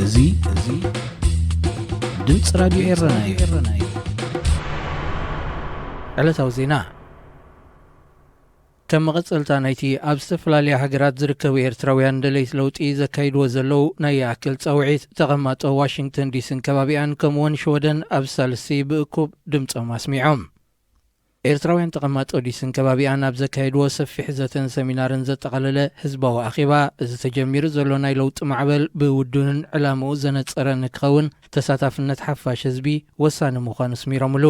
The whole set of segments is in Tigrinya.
እዙይ ድምፅ ራዲዮ ኤረና እዩ። ዕለታዊ ዜና ከም መቐፀልታ ናይቲ ኣብ ዝተፈላለዩ ሃገራት ዝርከቡ ኤርትራውያን ደለይቲ ለውጢ ዘካይድዎ ዘለው ናይ ኣክል ፃውዒት ተቐማጦ ዋሽንግተን ዲሲን ከባቢኣን ከምኡውን ሽወደን ኣብ ሳልሲ ብእኩብ ድምፆም ኣስሚዖም። ኤርትራውያን ተቐማጦ ዲሲን ከባቢኣን ኣብ ዘካይድዎ ሰፊሕ ዘተን ሰሚናርን ዘጠቓለለ ህዝባዊ ኣኼባ እዚ ተጀሚሩ ዘሎ ናይ ለውጢ ማዕበል ብውዱንን ዕላምኡ ዘነፀረ ንክኸውን ተሳታፍነት ሓፋሽ ህዝቢ ወሳኒ ምዃኑ ስሚሮምሉ።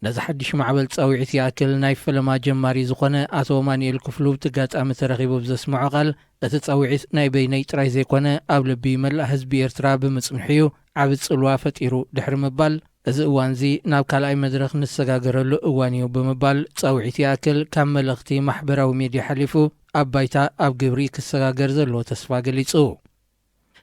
ነዚ ሓድሽ ማዕበል ፃውዒት ይኣክል ናይ ፈለማ ጀማሪ ዝኾነ ኣቶ ማንኤል ክፍሉ ብትጋጣሚ ተረኺቡ ብዘስምዖ ቃል እቲ ፃውዒት ናይ በይነይ ጥራይ ዘይኮነ ኣብ ልቢ መላእ ህዝቢ ኤርትራ ብምፅንሕዩ ዓብ ፅልዋ ፈጢሩ ድሕሪ ምባል እዚ እዋን እዚ ናብ ካልኣይ መድረኽ ንሰጋገረሉ እዋን እዩ ብምባል ፃውዒት ይኣክል ካብ መልእኽቲ ማሕበራዊ ሚድያ ሓሊፉ ኣብ ባይታ ኣብ ግብሪ ክሰጋገር ዘለዎ ተስፋ ገሊጹ።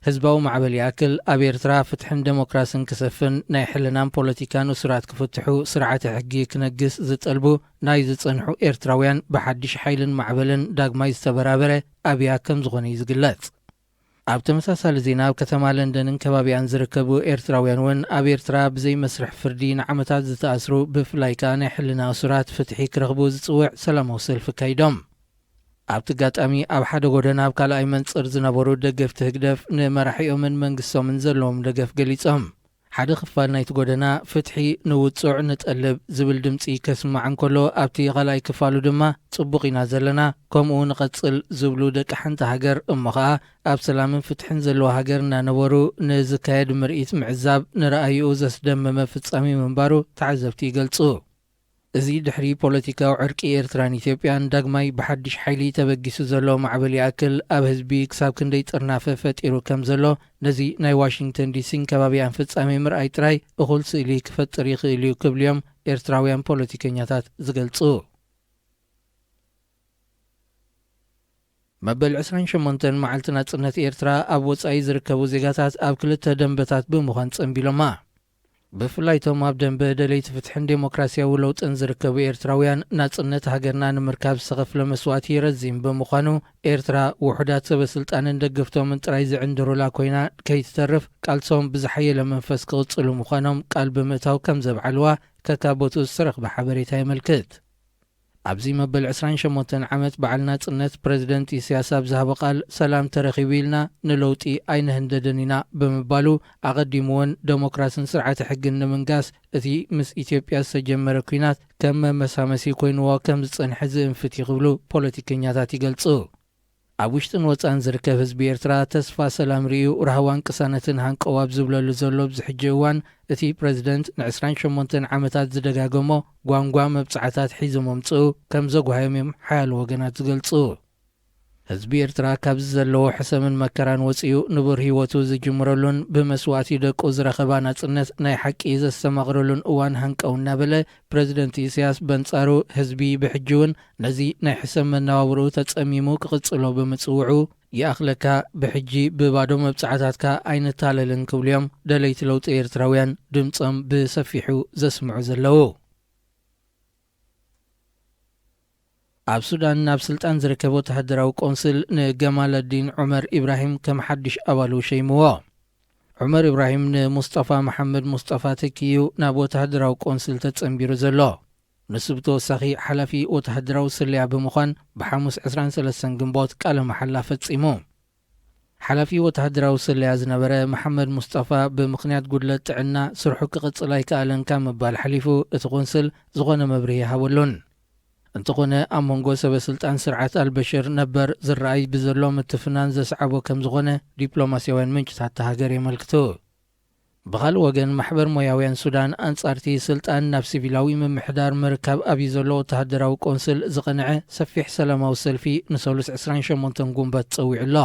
ህዝባዊ ማዕበል ይኣክል ኣብ ኤርትራ ፍትሕን ዴሞክራስን ክሰፍን ናይ ሕልናን ፖለቲካን እስራት ክፍትሑ ስርዓተ ሕጊ ክነግስ ዝጠልቡ ናይ ዝፀንሑ ኤርትራውያን ብሓድሽ ሓይልን ማዕበልን ዳግማይ ዝተበራበረ ኣብያ ከም ዝኾነ እዩ ዝግለጽ። ኣብ ተመሳሳሊ ዜና ኣብ ከተማ ለንደንን ከባቢኣን ዝርከቡ ኤርትራውያን እውን ኣብ ኤርትራ ብዘይ መስርሕ ፍርዲ ንዓመታት ዝተኣስሩ ብፍላይ ከዓ ናይ ሕልና እስራት ፍትሒ ክረኽቡ ዝፅውዕ ሰላማዊ ሰልፊ ካይዶም። ኣብቲ ጋጣሚ ኣብ ሓደ ጎደና ኣብ ካልኣይ መንፅር ዝነበሩ ደገፍቲ ህግደፍ ንመራሒኦምን መንግስቶምን ዘለዎም ደገፍ ገሊፆም። ሓደ ክፋል ናይቲ ጎደና ፍትሒ ንውፅዕ ንጠልብ ዝብል ድምፂ ከስማዕ እንከሎ ኣብቲ ካልኣይ ክፋሉ ድማ ፅቡቕ ኢና ዘለና ከምኡ ንቐፅል ዝብሉ ደቂ ሓንቲ ሃገር እሞ ከዓ ኣብ ሰላምን ፍትሕን ዘለዎ ሃገር እናነበሩ ንዝካየድ ምርኢት ምዕዛብ ንረኣይኡ ዘስደመመ ፍጻሚ ምንባሩ ተዓዘብቲ ይገልጹ። እዚ ድሕሪ ፖለቲካዊ ዕርቂ ኤርትራን ኢትዮጵያን ዳግማይ ብሓድሽ ሓይሊ ተበጊሱ ዘሎ ማዕበል ይኣክል ኣብ ህዝቢ ክሳብ ክንደይ ጥርናፈ ፈጢሩ ከም ዘሎ ነዚ ናይ ዋሽንግተን ዲሲን ከባቢያን ፍጻሜ ምርኣይ ጥራይ እኹል ስእሊ ክፈጥር ይኽእል እዩ ክብሉ እዮም ኤርትራውያን ፖለቲከኛታት ዝገልጹ። መበል 28 መዓልቲ ናጽነት ኤርትራ ኣብ ወጻኢ ዝርከቡ ዜጋታት ኣብ ክልተ ደንበታት ብምዃን ጸንቢሎማ። ብፍላይቶም ኣብ ደንበ ደለይቲ ፍትሕን ዴሞክራሲያዊ ለውጥን ዝርከቡ ኤርትራውያን ናጽነት ሃገርና ንምርካብ ዝተኸፍለ መስዋዕቲ ረዚም ብምዃኑ ኤርትራ ውሑዳት ሰበስልጣንን ደገፍቶምን ጥራይ ዝዕንድሩላ ኮይና ከይትተርፍ ቃልሶም ብዝሓየለ መንፈስ ክቕጽሉ ምዃኖም ቃል ብምእታው ከም ዘብዓልዋ ከካቦቱ ዝተረኽበ ሓበሬታ የመልክት። ኣብዚ መበል 28 ዓመት በዓል ናጽነት ፕሬዚደንት ኢሳያስ ኣብ ዝሃቦ ቃል ሰላም ተረኺቡ ኢልና ንለውጢ ኣይንህንደድን ኢና ብምባሉ ኣቐዲሙ እውን ዴሞክራስን ስርዓተ ሕግን ንምንጋስ እቲ ምስ ኢትዮጵያ ዝተጀመረ ኩናት ከም መመሳመሲ ኮይንዎ ከም ዝጸንሐ ዝእንፍት ይኽብሉ ፖለቲከኛታት ይገልጹ። ኣብ ውሽጥን ወፃን ዝርከብ ህዝቢ ኤርትራ ተስፋ ሰላም ርዩ ረሃዋን ቅሳነትን ሃንቀዋብ ዝብለሉ ዘሎ ብዝሕጂ እዋን እቲ ፕሬዚደንት ን28 ዓመታት ዝደጋገሞ ጓንጓ መብፅዓታት ሒዞ መምፅኡ ከም ዘጓሃዮም እዮም ሓያሉ ወገናት ዝገልጹ። ህዝቢ ኤርትራ ካብዚ ዘለዎ ሕሰምን መከራን ወፂኡ ንቡር ህይወቱ ዝጅምረሉን ብመስዋዕቲ ደቁ ዝረኸባ ናጽነት ናይ ሓቂ ዘስተማቕረሉን እዋን ሃንቀው እናበለ ፕሬዚደንት ኢሳያስ በንጻሩ ህዝቢ ብሕጂ እውን ነዚ ናይ ሕሰብ መነባብርኡ ተጸሚሙ ክቕጽሎ ብምጽውዑ ይኣኽለካ ብሕጂ ብባዶ መብፅዓታትካ ኣይንታለልን ክብሉ እዮም ደለይቲ ለውጢ ኤርትራውያን ድምፆም ብሰፊሑ ዘስምዑ ዘለዉ። ኣብ ሱዳን ናብ ስልጣን ዝርከበ ወተሃደራዊ ቆንስል ንገማለዲን ዑመር ኢብራሂም ከም ሓድሽ ኣባሉ ሸይምዎ። ዑመር ኢብራሂም ንሙስጠፋ መሐመድ ሙስጠፋ ተኪዩ ናብ ወተሃደራዊ ቆንስል ተጸንቢሩ ዘሎ። ንሱ ብተወሳኺ ሓላፊ ወተሃደራዊ ስልያ ብምዃን ብሓሙስ 23 ግንቦት ቃለ መሓላ ፈጺሙ። ሓላፊ ወተሃደራዊ ስልያ ዝነበረ መሐመድ ሙስጠፋ ብምኽንያት ጉድለት ጥዕና ስርሑ ክቕጽል ኣይከኣለን ካብ ምባል ሓሊፉ እቲ ቆንስል ዝኾነ መብርሂ ይሃበሉን። እንተኾነ ኣብ መንጎ ሰበስልጣን ስርዓት ኣልበሽር ነበር ዝረኣይ ብዘሎ ምትፍናን ዘስዓቦ ከም ዝኾነ ዲፕሎማስያውያን ምንጭታት ሃገር የመልክቱ። ብኻልእ ወገን ማሕበር ሞያውያን ሱዳን ኣንጻርቲ ስልጣን ናብ ሲቪላዊ ምምሕዳር ምርካብ ኣብዩ ዘሎ ወተሃደራዊ ቆንስል ዝቐንዐ ሰፊሕ ሰላማዊ ሰልፊ ንሰሉስ 28 ጉንበት ጸዊዑ ኣሎ።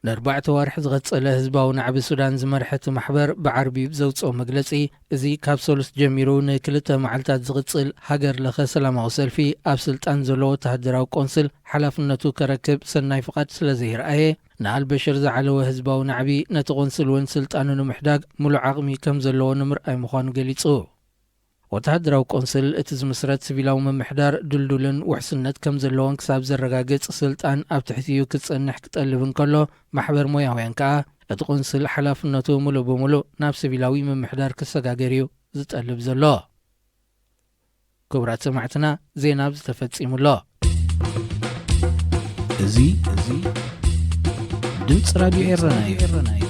ን4 ወርሒ ዝቐጸለ ህዝባዊ ናዕቢ ሱዳን ዝመርሐት ማሕበር ብዓርቢ ዘውፅኦ መግለጺ እዚ ካብ ሰሉስ ጀሚሩ ንክልተ መዓልታት ዝቕጽል ሃገር ለኸ ሰላማዊ ሰልፊ ኣብ ስልጣን ዘሎ ወተሃደራዊ ቆንስል ሓላፍነቱ ከረክብ ሰናይ ፍቓድ ስለ ዘይረኣየ ንኣልበሽር ዝዓለወ ህዝባዊ ናዕቢ ነቲ ቆንስል እውን ስልጣኑ ንምሕዳግ ሙሉእ ዓቕሚ ከም ዘለዎ ንምርኣይ ምዃኑ ገሊጹ። ወታደራዊ ቆንስል እቲ ዝምስረት ሲቪላዊ ምምሕዳር ድልዱልን ውሕስነት ከም ዘለዎን ክሳብ ዘረጋግጽ ስልጣን ኣብ ትሕቲኡ ክጸንሕ ክጠልብ እንከሎ ማሕበር ሞያውያን ከዓ እቲ ቆንስል ሓላፍነቱ ሙሉእ ብምሉእ ናብ ሲቪላዊ ምምሕዳር ክሰጋገር እዩ ዝጠልብ ዘሎ። ክቡራት ሰማዕትና ዜና ዝተፈጺሙሎ እዚ ድምፂ ራድዮ ኤረና እዩ።